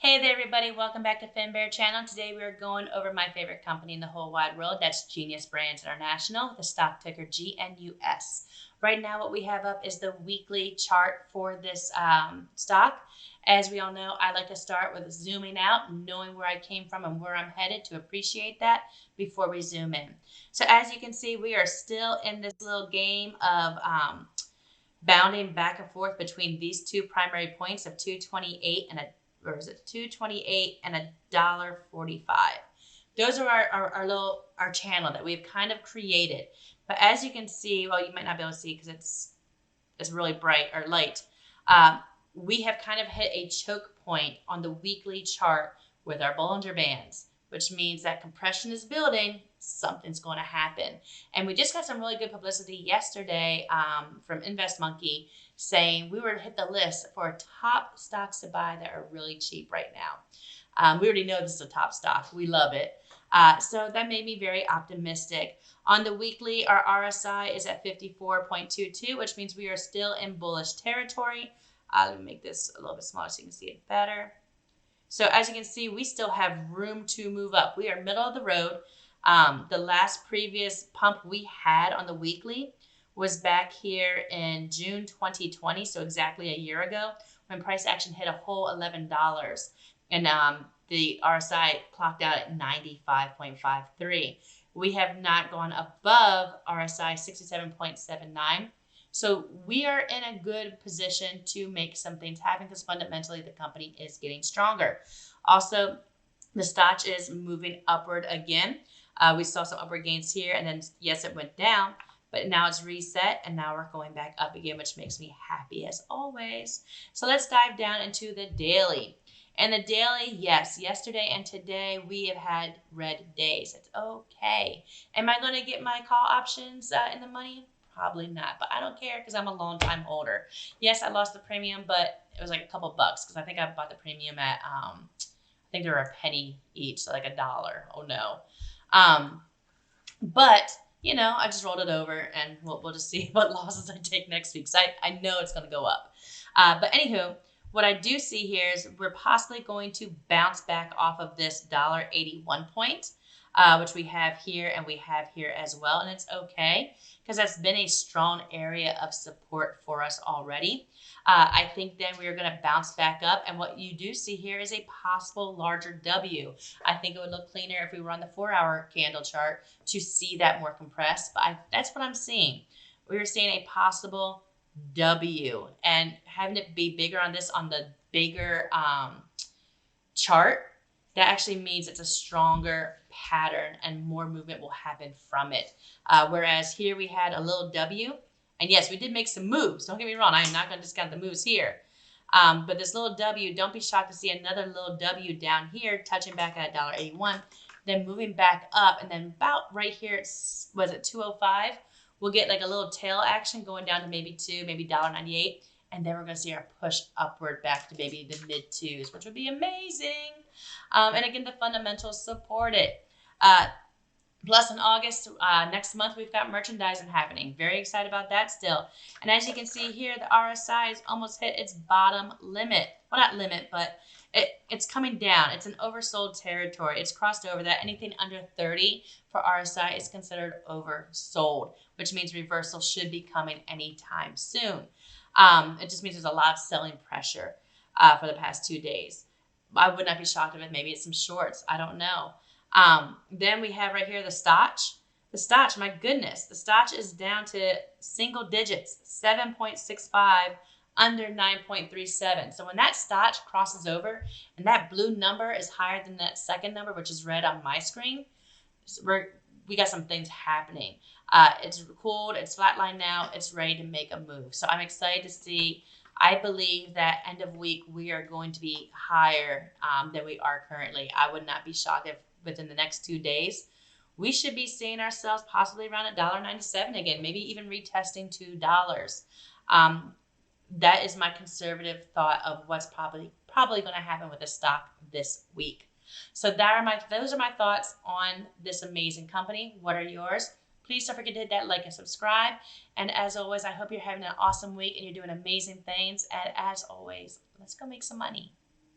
Hey there everybody, welcome back to FinBear channel. Today we are going over my favorite company in the whole wide world. That's GNUS Brands International, the stock ticker GNUS. Right now what we have up is the weekly chart for this stock. As we all know, I like to start with zooming out, knowing where I came from and where I'm headed to appreciate that before we zoom in. So as you can see, we are still in this little game of bounding back and forth between these two primary points of 228 and $2.28 and $1.45. Those are our channel that we've kind of created. But as you can see, well, you might not be able to see because it's really bright or light. We have kind of hit a choke point on the weekly chart with our Bollinger Bands, which means that compression is building, something's going to happen. And we just got some really good publicity yesterday from InvestMonkey saying we were to hit the list for top stocks to buy that are really cheap right now. We already know this is a top stock. We love it. So that made me very optimistic. On the weekly, our RSI is at 54.22, which means we are still in bullish territory. Let me make this a little bit smaller so you can see it better. So as you can see, we still have room to move up. We are middle of the road. The last previous pump we had on the weekly was back here in June 2020, so exactly a year ago, when price action hit a whole $11. And the RSI clocked out at 95.53. We have not gone above RSI 67.79. So we are in a good position to make some things happen because fundamentally the company is getting stronger. Also, the stock is moving upward again. We saw some upward gains here, and then yes, it went down, but now it's reset, and now we're going back up again, which makes me happy as always. So let's dive down into the daily. And the daily, yes, yesterday and today we have had red days. It's okay. Am I going to get my call options in the money? Probably not, but I don't care because I'm a long time holder. Yes, I lost the premium, but it was like a couple bucks because I think I bought the premium at, I think they were a penny each, so like $1. Oh no. But you know, I just rolled it over and we'll just see what losses I take next week. So I know it's going to go up. But anywho, what I do see here is we're possibly going to bounce back off of this $1.81 point, which we have here and we have here as well. And it's okay because that's been a strong area of support for us already. I think then we are going to bounce back up. And what you do see here is a possible larger W. I think it would look cleaner if we were on the 4-hour candle chart to see that more compressed. But that's what I'm seeing. We are seeing a possible W, and having it be bigger on this on the bigger chart, that actually means it's a stronger pattern and more movement will happen from it. Whereas here we had a little W, and yes, we did make some moves. Don't get me wrong, I am not going to discount the moves here. But this little W, don't be shocked to see another little W down here touching back at $1.81, then moving back up, and then about right here, was it 205? We'll get like a little tail action going down to maybe 2, maybe $1.98. And then we're going to see our push upward back to maybe the mid 2s, which would be amazing. And again, the fundamentals support it. Plus in August, next month, we've got merchandising happening. Very excited about that still. And as you can see here, the RSI has almost hit its bottom limit. Well, not limit, but it's coming down. It's an oversold territory. It's crossed over that. Anything under 30 for RSI is considered oversold, which means reversal should be coming anytime soon. It just means there's a lot of selling pressure for the past 2 days. I would not be shocked if maybe it's some shorts. I don't know. Then we have right here the stock. The stock, my goodness, the stock is down to single digits, 7.65, under 9.37. So when that stock crosses over and that blue number is higher than that second number, which is red on my screen, we got some things happening. It's cooled, it's flatlined now, it's ready to make a move. So I'm excited to see. I believe that end of week we are going to be higher than we are currently. I would not be shocked if within the next 2 days we should be seeing ourselves possibly around $1.97 again, maybe even retesting $2. That is my conservative thought of what's probably going to happen with the stock this week. So those are my thoughts on this amazing company. What are yours? Please don't forget to hit that like and subscribe. And as always, I hope you're having an awesome week and you're doing amazing things. And as always, let's go make some money.